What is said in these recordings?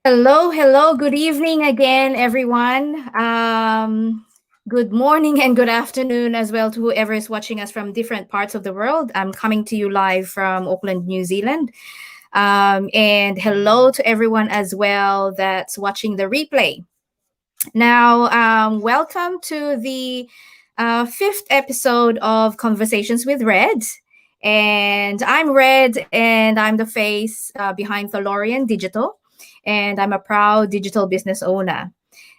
Hello, hello. Good evening again, everyone. Good morning and good afternoon as well to whoever is watching us from different parts of the world. I'm coming to you live from Auckland, New Zealand. And hello to everyone as well that's watching the replay. Now, welcome to the fifth episode of Conversations with Red. And I'm Red, and I'm the face behind Thalorian Digital, and I'm a proud digital business owner.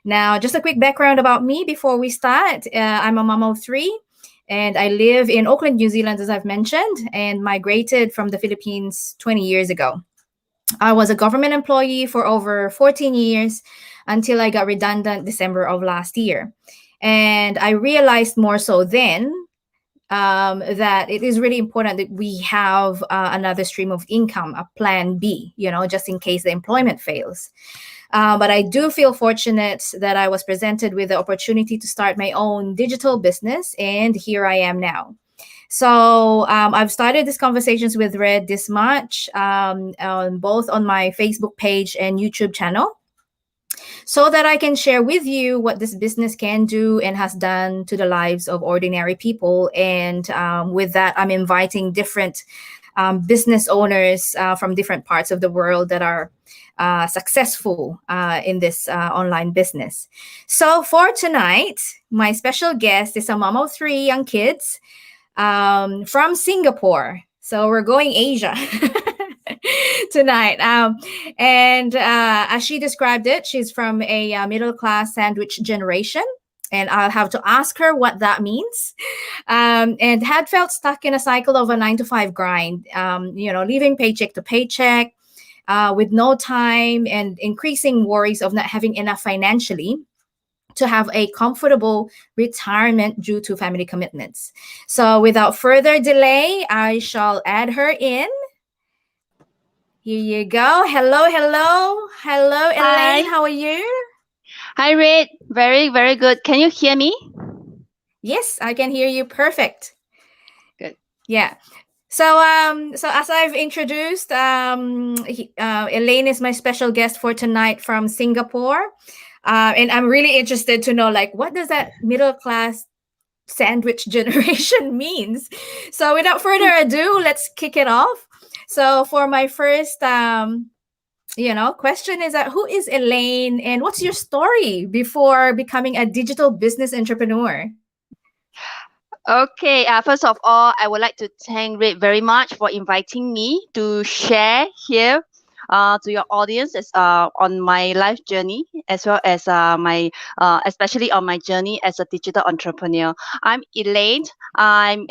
Now, just a quick background about me before we start. I'm a mom of three, and I live in Auckland, New Zealand, as I've mentioned, and migrated from the Philippines 20 years ago. I was a government employee for over 14 years until I got redundant December of last year. And I realized more so then that it is really important that we have another stream of income, a plan B, just in case the employment fails. But I do feel fortunate that I was presented with the opportunity to start my own digital business, and here I am now. So I've started these conversations with Red this March, both on my Facebook page and YouTube channel, so that I can share with you what this business can do and has done to the lives of ordinary people. And with that, I'm inviting different business owners from different parts of the world that are successful in this online business. So for tonight, my special guest is a mom of three young kids from Singapore. So we're going Asia tonight. And as she described it, she's from a middle class sandwich generation. And I'll have to ask her what that means. And had felt stuck in a cycle of a 9 to 5 grind, living paycheck to paycheck with no time and increasing worries of not having enough financially to have a comfortable retirement due to family commitments. So without further delay, I shall add her in. Here you go. Hello, hello. Hello, Hi. Elaine. How are you? Hi, Red. Very, very good. Can you hear me? Yes, I can hear you perfect. Good. Yeah. So as I've introduced, Elaine is my special guest for tonight from Singapore. And I'm really interested to know, like, what does that middle class sandwich generation means? So without further ado, let's kick it off. So for my first question is that who is Elaine and what's your story before becoming a digital business entrepreneur? Okay. First of all, I would like to thank Red very much for inviting me to share here to your audience on my life journey as well as my especially on my journey as a digital entrepreneur. I'm Elaine. I'm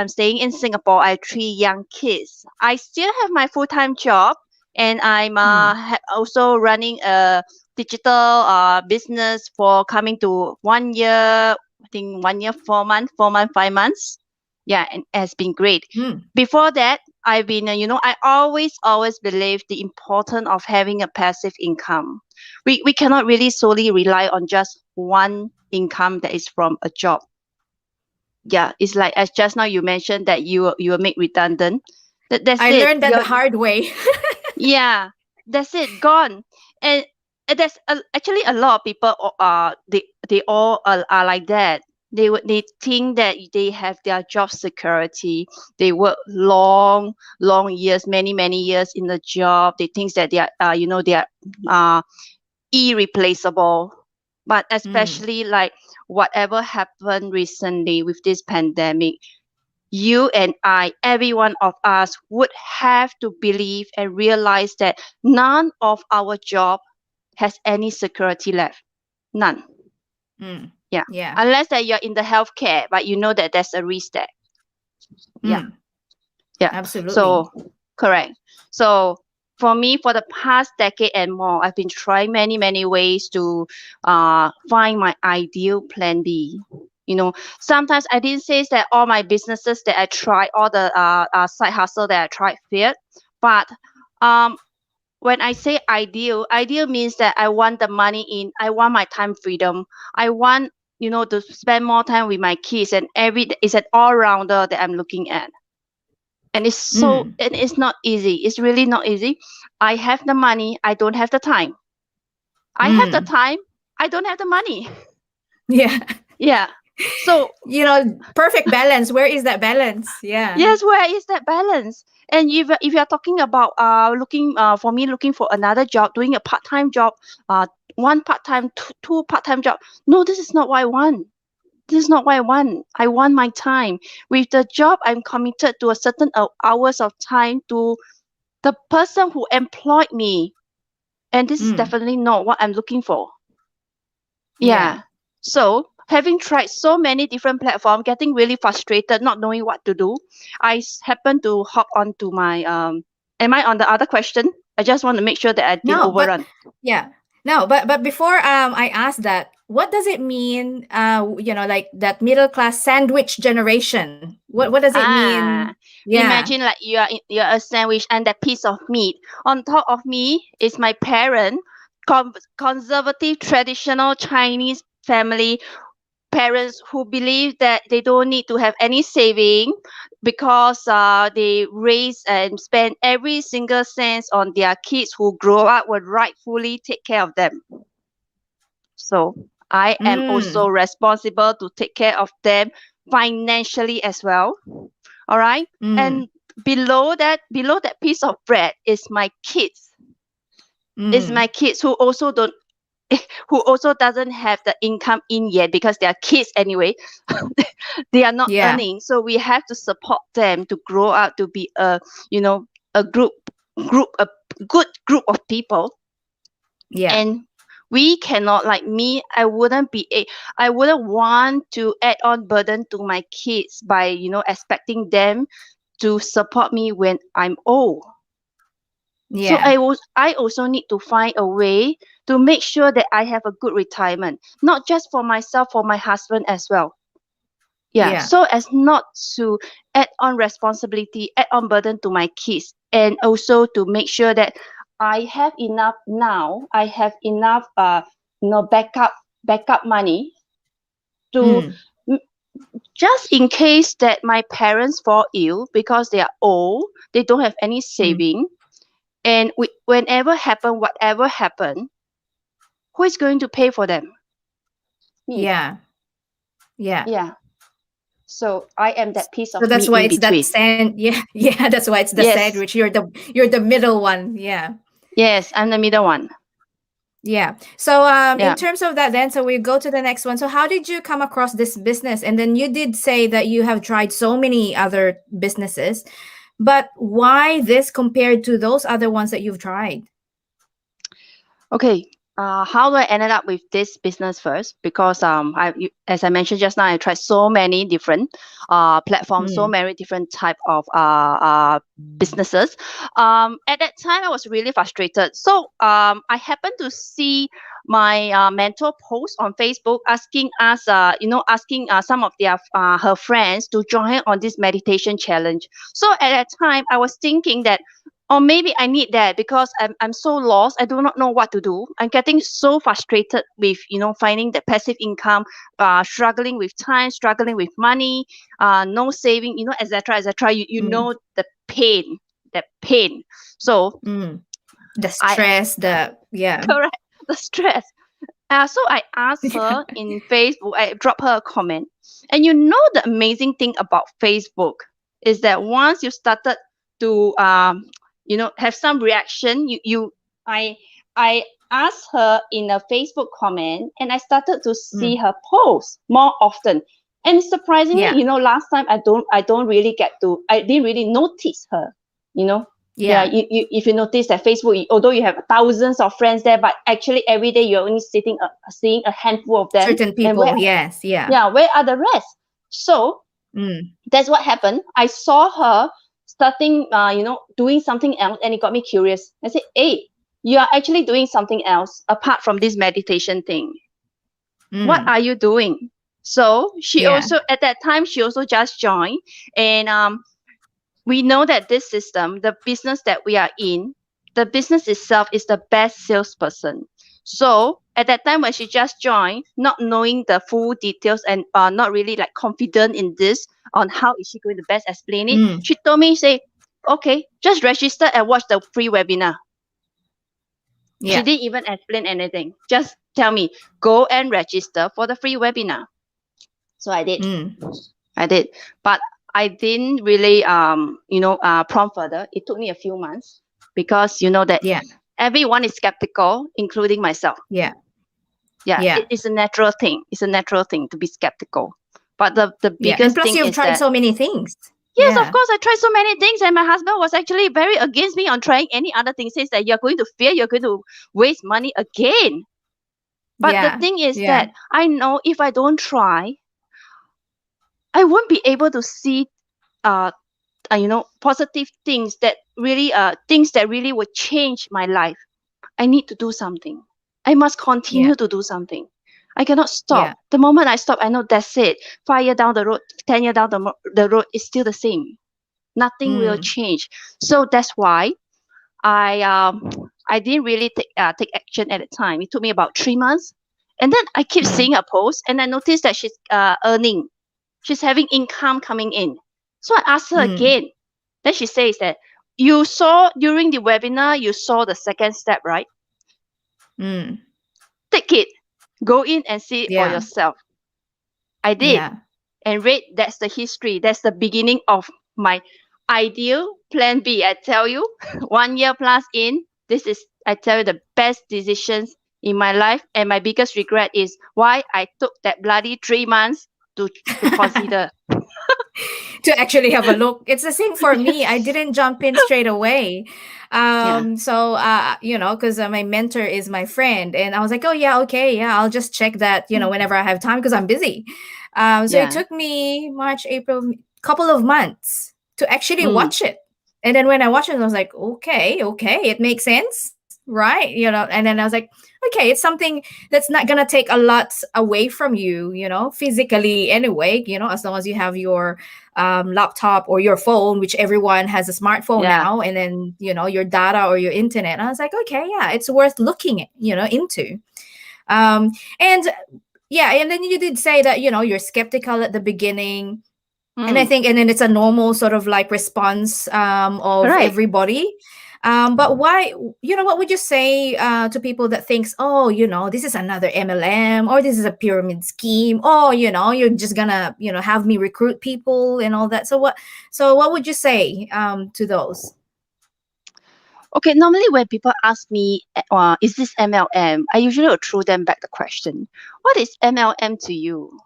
staying in Singapore. I have three young kids. I still have my full-time job, and I'm Hmm. also running a digital business for coming to 1 year. I think 1 year, 4 months, 4 months, 5 months. Yeah, and it has been great. Hmm. Before that, I've been, I always believe the importance of having a passive income. We cannot really solely rely on just one income that is from a job. Yeah, it's like as just now you mentioned that you will make redundant. That's I it. learned that the hard way. Yeah, that's it, gone. And there's actually a lot of people they all are like that. They think that they have their job security. They work long years, many years in the job. They think that they are uh irreplaceable. But Hmm. especially like whatever happened recently with this pandemic, you and I, every one of us, would have to believe and realize that none of our job has any security left. None. Hmm. Yeah. Yeah. Unless that you're in the healthcare, but you know that there's a risk there. Yeah. Hmm. Yeah. Absolutely. So, correct. So, for me, for the past decade and more, I've been trying many ways to find my ideal plan B. Sometimes I didn't say that all my businesses that I tried, all the side hustle that I tried failed. But um, when I say ideal means that I want the money in, I want my time freedom. I want, to spend more time with my kids, and it's an all rounder that I'm looking at. And Hmm. it's not easy. It's really not easy. I have the money, I don't have the time. I have the Mm. time, I don't have the money. Yeah. Yeah. So Perfect balance. Where is that balance? Yeah. yes, where is that balance? And if you are talking about looking for me looking for another job, doing a part time job, one part time, two part time job. No, this is not what I want. This is not what I want. I want my time. With the job, I'm committed to a certain hours of time to the person who employed me, and this is Mm. definitely not what I'm looking for. Yeah. Yeah. So, having tried so many different platforms, getting really frustrated, not knowing what to do, happened to hop onto my am I on the other question? I just want to make sure that I didn't No, but overrun. yeah. No, but before I ask that, what does it mean like that middle class sandwich generation? What does it mean? Ah, Yeah. imagine like you're a sandwich and that piece of meat. On top of me is my parent, conservative traditional Chinese family parents who believe that they don't need to have any saving because they raise and spend every single cent on their kids who grow up will rightfully take care of them. So I am also Mm. responsible to take care of them financially as well. All right. Mm. And below that piece of bread is my Mm. kids who also don't who also doesn't have the income in yet because they are kids anyway. They are not Yeah. earning, so we have to support them to grow up to be a group a good group of people. Yeah. And we cannot, like me, I wouldn't want to add on burden to my kids by expecting them to support me when I'm old. So Yeah. I also need to find a way to make sure that I have a good retirement, not just for myself, for my husband as well. Yeah, Yeah. so as not to add on responsibility, add on burden to my kids, and also to make sure that I have enough now. I have enough, backup money to Mm. m- just in case that my parents fall ill because they are old, they don't have any Mm. saving, and whenever happen, whatever happen, who is going to pay for them? Me. Yeah. Yeah. Yeah. So I am that piece So of that's meat why in it's that between. sand. Yeah. Yeah. That's why it's the Yes. sandwich. You're the middle one. Yeah. Yes, I'm the middle one. Yeah. So in Yeah. terms of that then, so we go to the next one. So how did you come across this business? And then you did say that you have tried so many other businesses, but why this compared to those other ones that you've tried? Okay. How do I ended up with this business first? Because as I mentioned just now, I tried so many different platforms, so Mm. many different type of businesses. At that time, I was really frustrated. So I happened to see my mentor post on Facebook asking some of her friends to join on this meditation challenge. So at that time, I was thinking that or maybe I need that because I'm so lost. I do not know what to do. I'm getting so frustrated with, finding the passive income, struggling with time, struggling with money, no saving, etc., etc. You Mm. know that pain. So Mm. The I stress, the yeah. correct the stress. So I asked her in Facebook, I dropped her a comment. And the amazing thing about Facebook is that once you started to have some reaction, I I asked her in a Facebook comment and I started to see Mm. her post more often. And surprisingly, Yeah. last time I didn't really notice her, you know. Yeah, Yeah. if you notice that Facebook, although you have thousands of friends there, but actually every day you're only seeing a handful of them. Certain And people, yes, yeah. where are the rest? So Mm. that's what happened. I saw her starting, doing something else, and it got me curious. I said, "Hey, you are actually doing something else apart from this meditation thing. What Mm. are you doing?" So she Yeah. also at that time she also just joined, and we know that this system, the business that we are in, the business itself is the best salesperson. So at that time when she just joined, not knowing the full details and not really like confident in this on how is she going to best explain it, Mm. she told me, say, okay, just register and watch the free webinar. She Yeah. didn't even explain anything. Just tell me, go and register for the free webinar. So I did. Mm. I did. But I didn't really prompt further. It took me a few months because that Yeah. everyone is skeptical, including myself. Yeah. Yeah, Yeah. it's a natural thing. It's a natural thing to be skeptical. But the Yeah. And biggest plus, thing you've is tried that, so many things. yes, of Yeah. course, I tried so many things, and my husband was actually very against me on trying any other thing. Says that you're going to fail, you're going to waste money again. But the Yeah. thing is Yeah. that I know if I don't try, I won't be able to see uh, positive things that really will change my life. I need to do something. I must Yeah. continue to do something. I cannot stop. Yeah. The moment I stop, I know that's it. 5 years down the road, 10 years down the road, it's still the same. Nothing will Mm. change. So that's why I didn't really take action at the time. It took me about 3 months, and then I keep Mm. seeing a post, and I noticed that she's earning. She's having income coming in. So I asked her Mm. again. Then she says that you saw during the webinar, you saw the second step, right? Mm. Take it. Go in and see it for Yeah. yourself. I did. Yeah. And read, that's the history. That's the beginning of my ideal plan B. I tell you, 1 year plus in, this is, I tell you, the best decisions in my life. And my biggest regret is why I took that bloody 3 months to consider. To actually have a look. It's the same for me. I didn't jump in straight away. Yeah. So because my mentor is my friend, and I was like, oh yeah, okay, yeah, I'll just check that, Mm. whenever I have time because I'm busy. So it Yeah. took me March, April, couple of months to actually Mm. watch it. And then when I watched it, I was like, okay, it makes sense, right? And then I was like, okay, it's something that's not gonna take a lot away from you, physically anyway, as long as you have your laptop or your phone, which everyone has a smartphone Yeah. now, and then your data or your internet. And I was like, okay, yeah, it's worth looking at, into. And yeah, and then you did say that you're skeptical at the beginning, and I Mm. think, and then it's a normal sort of like response of Correct. everybody. But why, what would you say to people that thinks, oh, this is another MLM, or this is a pyramid scheme, or, you're just gonna, have me recruit people and all that. So what would you say to those? Okay, normally when people ask me, is this MLM? I usually will throw them back the question, what is MLM to you?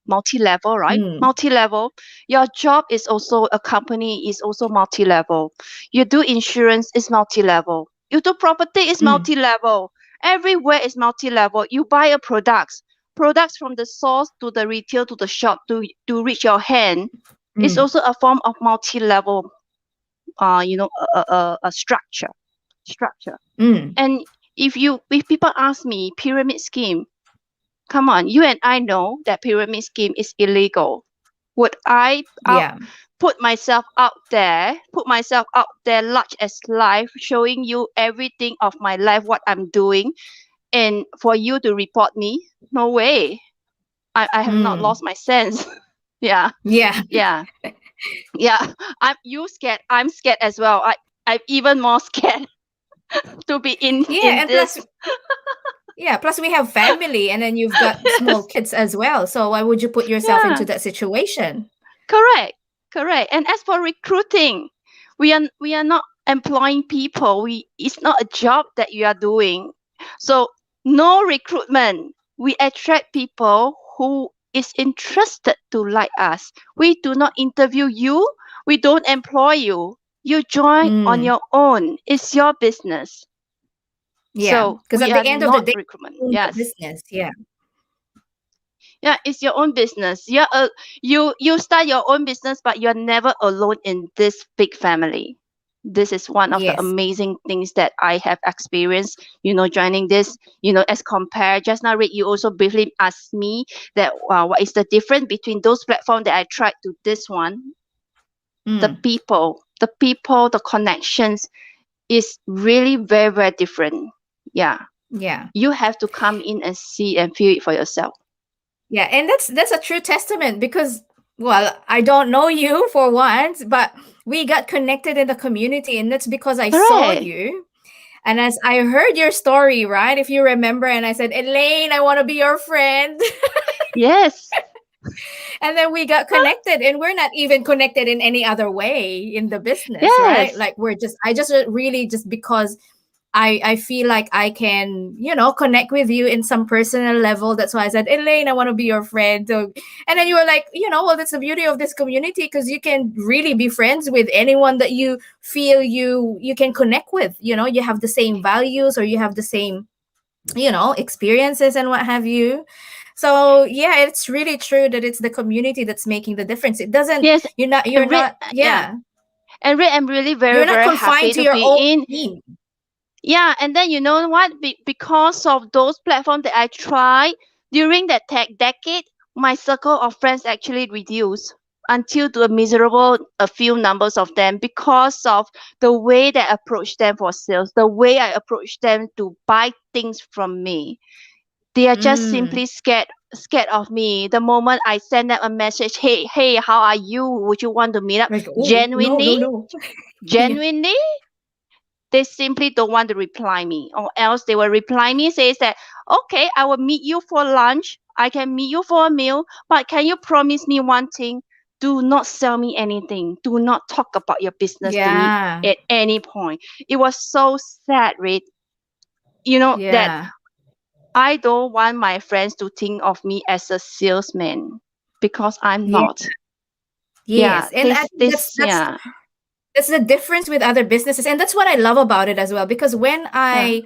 Multi-level, right? Mm, Multi-level. Your job is also, a company is also multi-level. You do insurance is multi-level. You do property is mm, multi-level. Everywhere is multi-level. You buy a products from the source to the retail to the shop to reach your hand is mm, also a form of multi-level, a structure. mm. And if people ask me pyramid scheme, come on, you and I know that pyramid scheme is illegal. Would I out Yeah. put myself out there large as life, showing you everything of my life, what I'm doing, and for you to report me? No way. I have not Mm. lost my sense. Yeah, Yeah. yeah, yeah. You scared. I'm scared as well. I'm even more scared to be Yeah. in And plus, this. yeah, plus we have family, and then you've got small Yes. kids as well. So why would you put yourself into Yeah. that situation? Correct, correct. And as for recruiting, we are not employing people. It's not a job that you are doing. So no recruitment. We attract people who is interested to like us. We do not interview you. We don't employ you. You join on Mm. your own. It's your business. Yeah, So because we at are the end of the not day, recruitment. own the Yes. business. Yeah. Yeah, it's your own business. You start your own business, but you're never alone in this big family. This is one of the Yes. amazing things that I have experienced, joining this, as compared. Just now, Rick, you also briefly asked me that what is the difference between those platforms that I tried to this one? Mm. The connections is really very, very different. Yeah. Yeah. You have to come in and see and feel it for yourself. Yeah, and that's a true testament because, well, I don't know you for once, but we got connected in the community, and that's because I saw Correct. you. And as I heard your story, right? If you remember, and I said, Elaine, I want to be your friend. Yes. And then we got connected, and we're not even connected in any other way in the business, right? Yes. Like I just really just because I feel like I can, connect with you in some personal level. That's why I said, Elaine, I want to be your friend. So, and then you were like, well, that's the beauty of this community, because you can really be friends with anyone that you feel you can connect with. You have the same values, or you have the same, experiences and what have you. So yeah, it's really true that it's the community that's making the difference. It doesn't, Yes. you're And not, yeah. yeah, And I'm really you're very, not very confined happy to to your be own in. team. Yeah, and then you know what? Because of those platforms that I tried during that tech decade, my circle of friends actually reduced until to a miserable a few numbers of them because of the way that I approach them for sales, the way I approach them to buy things from me. They are just Mm. simply scared of me. The moment I send them a message, hey, how are you? Would you want to meet up? Like, oh, no, Genuinely, no, no. Yeah. genuinely, they simply don't want to reply me, or else they will reply me says that, okay, I will meet you for lunch, I can meet you for a meal, but can you promise me one thing? Do not sell me anything, do not talk about your business to me Yeah. at any point. It was so sad, Reed. That Yeah. I don't want my friends to think of me as a salesman, because I'm Yeah. not. Yeah, Yes. And I this think that's this yeah. that's the difference with other businesses. And that's what I love about it as well. Because when Yeah. I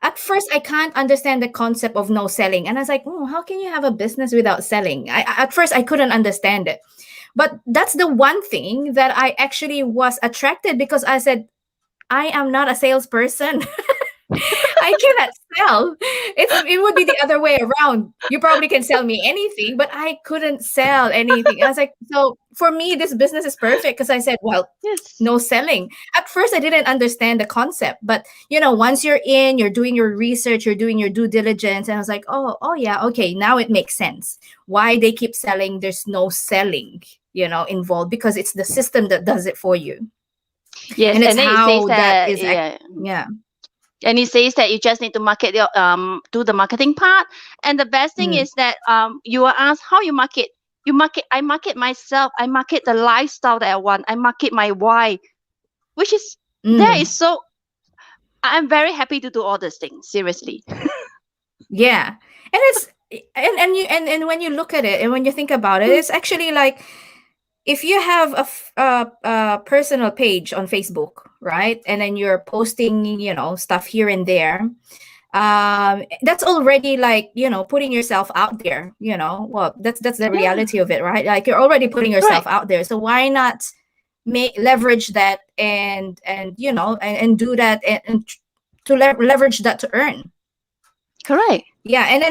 at first I can't understand the concept of no selling. And I was like, oh, how can you have a business without selling? At first I couldn't understand it. But that's the one thing that I actually was attracted, because I said, I am not a salesperson. I cannot sell. It would be the other way around. You probably can sell me anything, but I couldn't sell anything. I was like, so for me, this business is perfect, because I said, well, Yes. no selling. At first, I didn't understand the concept, but once you're in, you're doing your research, you're doing your due diligence, and I was like, oh yeah, okay, now it makes sense why they keep selling. There's no selling, involved, because it's the system that does it for you, Yes, and it's and then it says how that that, is. yeah. Yeah. And it says that you just need to market your do the marketing part. And the best thing Mm, is that you are asked how you market. I market myself, I market the lifestyle that I want, I market my why, which is that is mm. so I'm very happy to do all these things, seriously. Yeah. And it's and when you look at it and when you think about it, it's actually like, if you have a personal page on Facebook, right? And then you're posting, stuff here and there. That's already like, putting yourself out there, well, that's the reality Yeah, of it, right? Like, you're already putting yourself correct. out there. So why not make leverage that, and do that, and to leverage that to earn. Correct. Yeah, and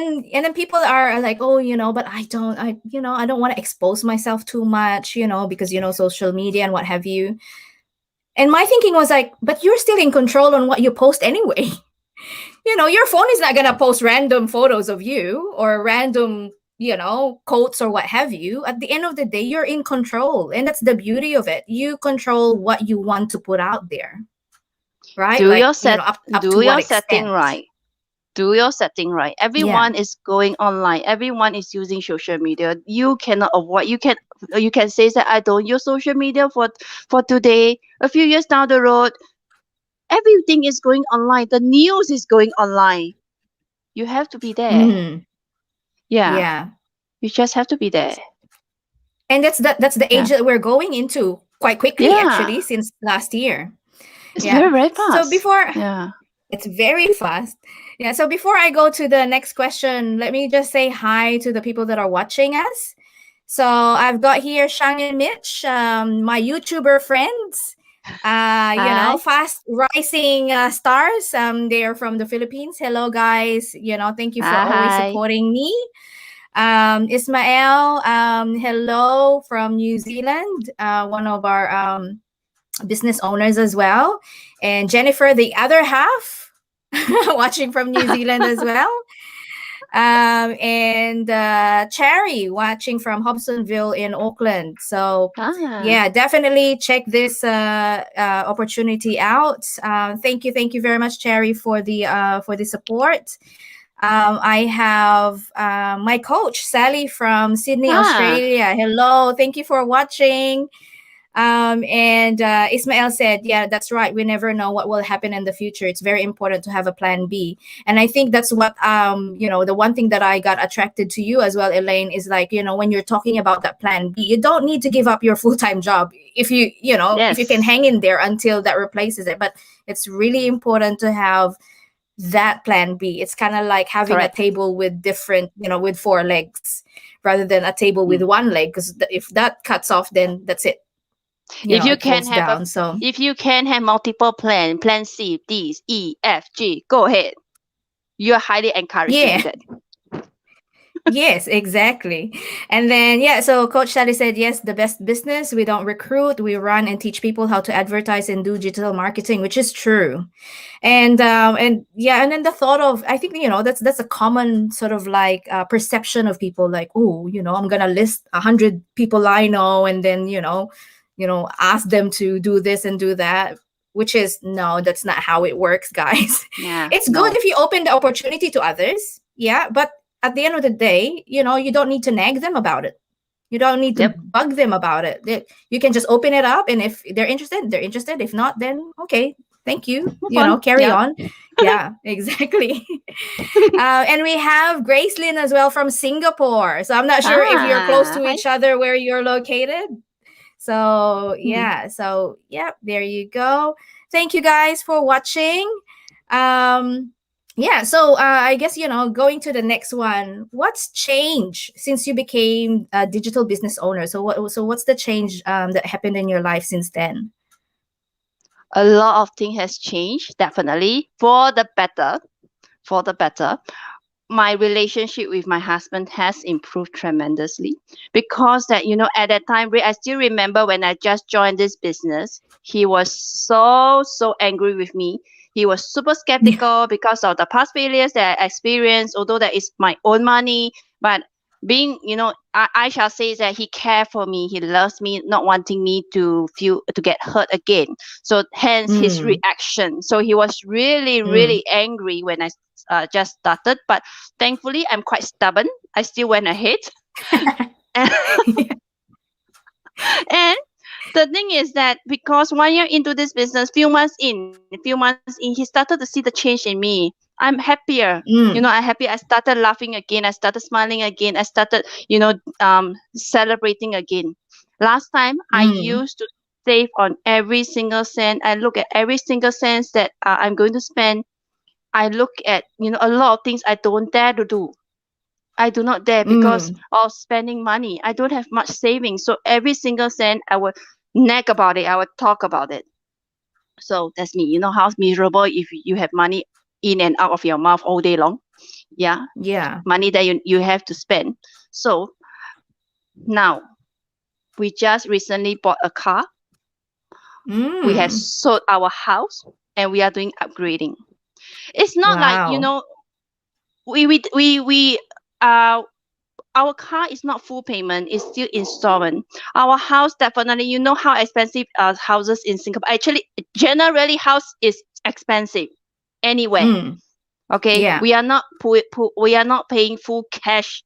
then people are like, oh, but I don't want to expose myself too much, because social media and what have you. And my thinking was like, but you're still in control on what you post anyway. Your phone is not gonna post random photos of you, or random, quotes or what have you. At the end of the day, you're in control, and that's the beauty of it. You control what you want to put out there, right? Do Like, your set up to do what your setting extent. right. Do your setting right. Yeah. Everyone is going online. Everyone is using social media. You cannot avoid. You can say that I don't use social media for today. A few years down the road, everything is going online. The news is going online. You have to be there. Mm, Yeah, yeah. you just have to be there. And that's the age Yeah, that we're going into quite quickly, yeah. actually, since last year. It's very Yeah. very So fast. before Yeah. It's very fast. Yeah. So before I go to the next question, let me just say hi to the people that are watching us. So I've got here Shang and Mitch, my YouTuber friends. Hi. Fast rising stars. They are from the Philippines. Hello, guys. Thank you for Hi. always Hi. supporting me. Ismael, hello from New Zealand. One of our business owners as well. And Jennifer, the other half, watching from New Zealand as well. And Cherry watching from Hobsonville in Auckland. So, Ah, yeah, definitely check this opportunity out. Thank you very much, Cherry, for the support. I have my coach, Sally from Sydney, ah, Australia. Hello, thank you for watching. And Ismael said, yeah, that's right. We never know what will happen in the future. It's very important to have a plan B. And I think that's what, the one thing that I got attracted to you as well, Elaine, is like, when you're talking about that plan B, you don't need to give up your full-time job if you can yes, hang in there until that replaces it. But it's really important to have that plan B. It's kind of like having a correct. table with different, with four legs rather than a table with Mm. one leg. Because if that cuts off, then that's it, If you it can falls have a, down. So if you can have multiple plan C, D, E, F, G, go ahead. You are highly encouraged to do yeah. that. Yes, exactly. And then yeah, so Coach Sally said, yes, the best business. We don't recruit, we run and teach people how to advertise and do digital marketing, which is true. And yeah, and then the thought of, I think, that's a common sort of like perception of people, like, oh, I'm gonna list 100 people I know, and then ask them to do this and do that, which is, no, that's not how it works, guys. Yeah, It's good no. if you open the opportunity to others, yeah, but at the end of the day, you don't need to nag them about it. You don't need to Yep. bug them about it. You can just open it up, and if they're interested, they're interested. If not, then okay, thank you. Move on. Carry Yeah. on. Yeah, exactly. And we have Gracelyn as well from Singapore. So I'm not sure if you're close Ah, to hi. each other where you're located. So Hmm. yeah, there you go. Thank you guys for watching. Um, yeah, so I guess going to the next one. What's changed since you became a digital business owner? What's the change that happened in your life since then? A lot of things has changed, definitely for the better. For the better. My relationship with my husband has improved tremendously because that at that time I still remember when I just joined this business, he was so angry with me. He was super Yeah. skeptical because of the past failures that I experienced, although that is my own money. But being, I shall say that he cared for me, he loves me, not wanting me to get hurt again. So hence his Mm, reaction. So he was really mm. really angry when I just started, but thankfully I'm quite stubborn. I still went ahead. and and the thing is that because 1 year into this business, few months in, he started to see the change in me. I'm happier. Mm, I happy. I started laughing again. I started smiling again. I started, celebrating again. Last time I mm, used to save on every single cent. I look at every single cent that I'm going to spend. I look at, a lot of things I don't dare to do. I do not dare because mm. of spending money. I don't have much savings. So every single cent I would nag about it. I would talk about it. So that's me. You know how miserable if you have money in and out of your mouth all day long. Yeah. Yeah. Money that you have to spend. So now we just recently bought a car. We have Mm. sold our house and we are doing upgrading. It's not like, Wow. we uh our car is not full payment, it's still installment. Our house, definitely, you know how expensive houses in Singapore. Actually, generally house is expensive anywhere. Mm. Okay, Yeah. we are not paying full cash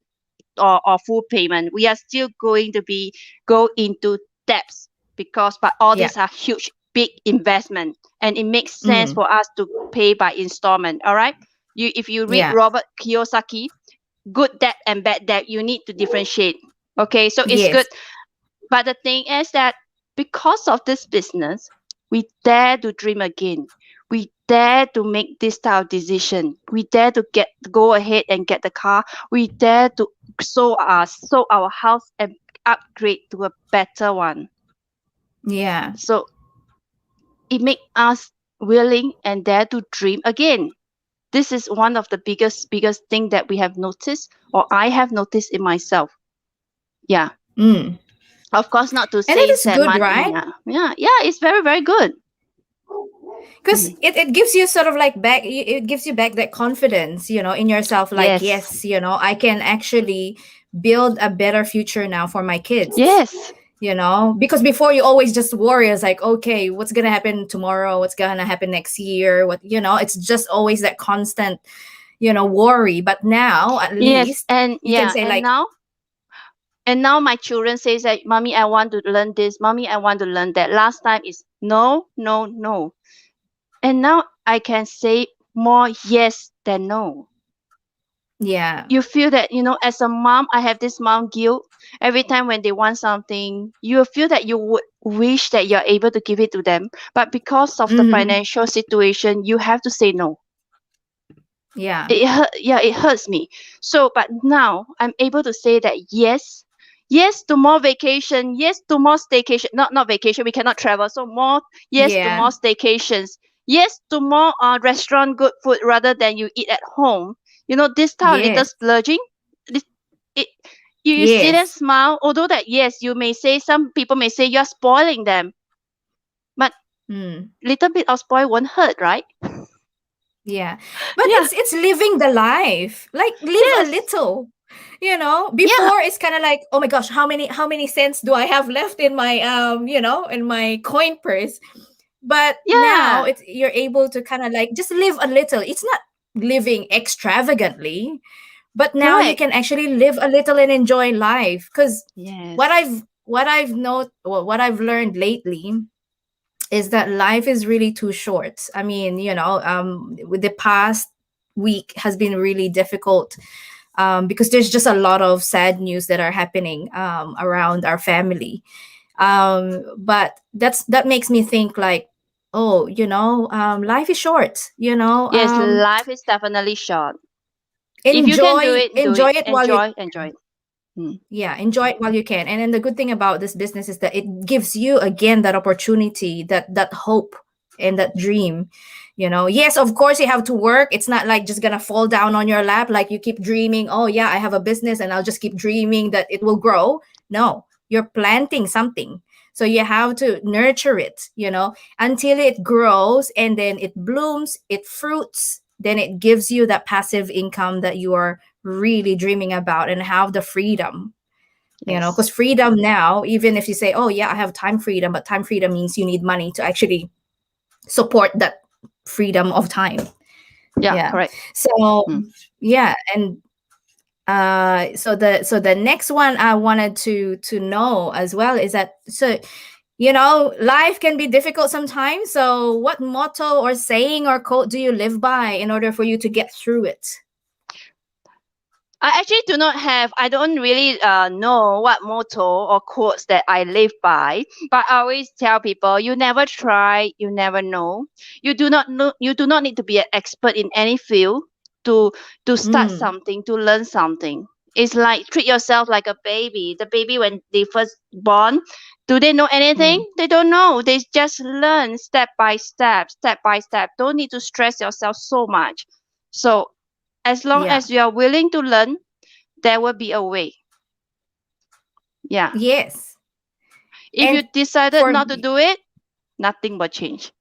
or full payment. We are still going to be go into debts because but all Yeah. these are huge big investment, and it makes sense Mm. for us to pay by installment. All right, if you read Yeah. Robert Kiyosaki, good debt and bad debt, you need to differentiate. Okay, so it's good. Yes. But the thing is that because of this business, we dare to dream again. We dare to make this type of decision. We dare to go ahead and get the car. We dare to sold our house and upgrade to a better one. Yeah. So it makes us willing and dare to dream again. This is one of the biggest thing that we have noticed, or I have noticed in myself. Yeah, Mm. of course, not to And that say is that good, money. right? Yeah, yeah, yeah. It's very very good. because Mhm. it gives you sort of like it gives you back that confidence, in yourself, like, Yes. yes, I can actually build a better future now for my kids, Yes. because before you always just worry. It's like, okay, what's gonna happen tomorrow, what's gonna happen next year, it's just always that constant, worry. But now at Yes. least And you can yeah. say like, And now my children says that, mommy, I want to learn this. Mommy, I want to learn that. Last time is no, no, no. And now I can say more yes than no. yeah. You feel that, as a mom, I have this mom guilt. Every time when they want something, you feel that you would wish that you're able to give it to them. But because of the Hmm. financial situation, you have to say no. Yeah. It hurts me. So but now I'm able to say that yes, yes to more vacation, yes to more staycation, not vacation, we cannot travel, so more, yes to Yeah. more staycations, yes to more restaurant good food rather than you eat at home. This type of little Yes. splurging, this, it you see them Yes. smile, although that yes, you may say, some people may say you're spoiling them, but Mm. little bit of spoil won't hurt, right? Yeah. But Yeah. it's living the life. Like, live a Yes. little. Yeah. Before it's kind of like, oh my gosh, how many cents do I have left in my in my coin purse? But now Yeah. it's you're able to kind of like just live a little. It's not living extravagantly, but now you Correct. can actually live a little and enjoy life. Because what Yes. I've learned lately is that life is really too short. I mean, with the past week has been really difficult, because there's just a lot of sad news that are happening around our family. But that makes me think like, oh, life is short. Yes, life is definitely short. If you can Enjoy do it. enjoy it while you Enjoy, enjoy it. Mm. yeah, enjoy it while you can. And then the good thing about this business is that it gives you again that opportunity, that hope and that dream. Yes, of course you have to work. It's not like just gonna fall down on your lap, like you keep dreaming, oh yeah, I have a business and I'll just keep dreaming that it will grow. No, you're planting something, so you have to nurture it, until it grows, and then it blooms, it fruits, then it gives you that passive income that you are really dreaming about, and have the freedom. Because Yes. freedom now, even if you say, oh yeah, I have time freedom, but time freedom means you need money to actually support that freedom of time. Yeah, Yeah. correct. So Mm. yeah. And so the next one I wanted to know as well is that, so life can be difficult sometimes. So what motto or saying or quote do you live by in order for you to get through it? I actually do not have, I don't really know what motto or quotes that I live by, but I always tell people, you never try, you never know. You do not need to be an expert in any field to start Mm, something, to learn something. It's like treat yourself like a baby. The baby when they first born, do they know anything? mm, They don't know. They just learn step by step, step by step. Don't need to stress yourself so much. So as long yeah. as you are willing to learn, there will be a way. Yeah. Yes. If you And decided for not to do it, nothing will change.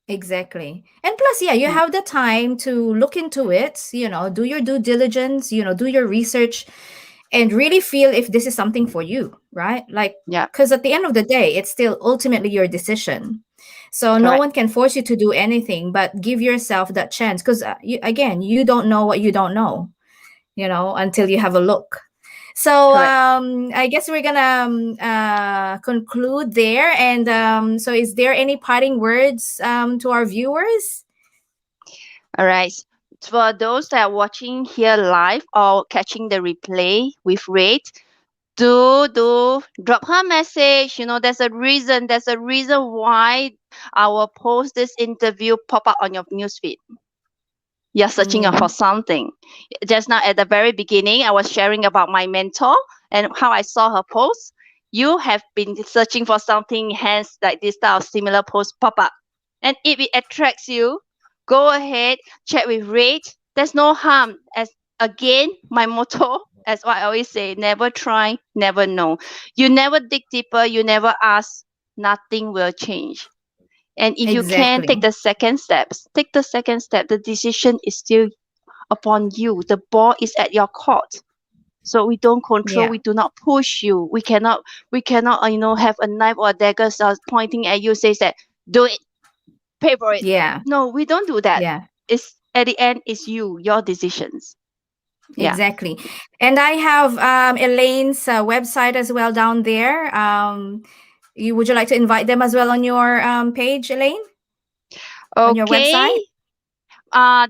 exactly. And plus, yeah, you Mm. have the time to look into it, do your due diligence, do your research, and really feel if this is something for you, right? Like, Yeah. because at the end of the day, it's still ultimately your decision. So no Correct. one can force you to do anything, but give yourself that chance. Because again, you don't know what you don't know, until you have a look. So Correct. I guess we're gonna conclude there. And so, is there any parting words to our viewers? All right. For those that are watching here live or catching the replay with Rate, do drop her a message. There's a reason. There's a reason why I will post this interview pop up on your newsfeed. You're searching out for Mm, something. Just now at the very beginning, I was sharing about my mentor and how I saw her post. You have been searching for something, hence like this type of similar post pop up. And if it attracts you, go ahead, chat with Rate. There's no harm. As again, my motto, as what I always say, never try, never know. You never dig deeper, you never ask, nothing will change. And if you can take Exactly. the second steps, take the second step. The decision is still upon you. The ball is at your court. So we don't control, Yeah. we do not push you. We cannot have a knife or a dagger pointing at you, says that do it, pay for it. Yeah. No, we don't do that. Yeah. It's at the end, it's your decisions. Yeah. Exactly. And I have Elaine's website as well down there. Would you like to invite them as well on your page, Elaine, on your Okay. website?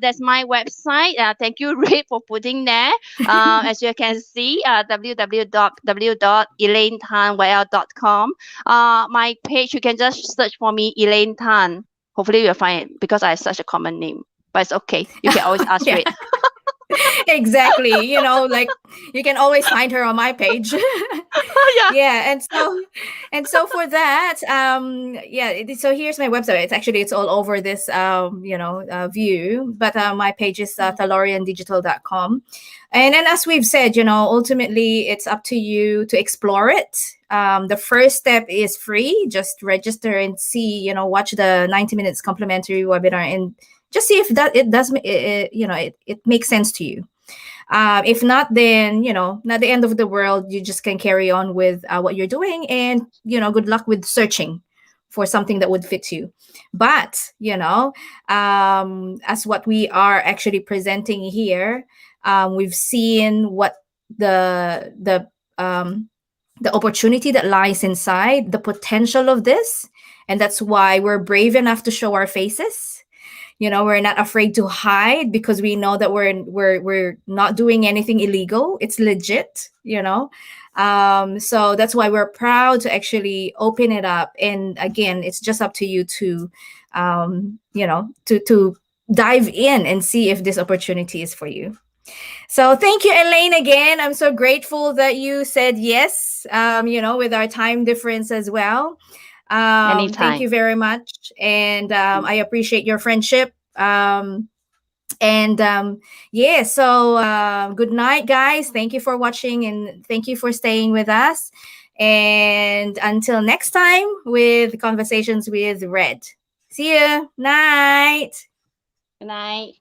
That's my website. Thank you, Ray, for putting there. As you can see, www.elaine.com. My page, you can just search for me, Elaine Tan. Hopefully, you'll find it because I have such a common name. But it's okay. You can always ask Yeah. Ray. Exactly. Like you can always find her on my page. Yeah. Yeah, and so for that, yeah, so here's my website. It's all over this view, but my page is taloriandigital.com. And then, as we've said, ultimately it's up to you to explore it. The first step is free. Just register and see, watch the 90 minutes complimentary webinar and just see if that it does it makes sense to you. If not, then not the end of the world. You just can carry on with what you're doing, and good luck with searching for something that would fit you. But as what we are actually presenting here, we've seen what the the opportunity that lies inside, the potential of this, and that's why we're brave enough to show our faces. We're not afraid to hide because we know that we're not doing anything illegal. It's legit. So that's why we're proud to actually open it up. And again, it's just up to you to to dive in and see if this opportunity is for you. So thank you, Elaine, again. I'm so grateful that you said yes, with our time difference as well. Thank you Anytime. very much. And I appreciate your friendship. And yeah, so good night, guys. Thank you for watching and thank you for staying with us. And until next time with Conversations with Red. See you. Night. Good night.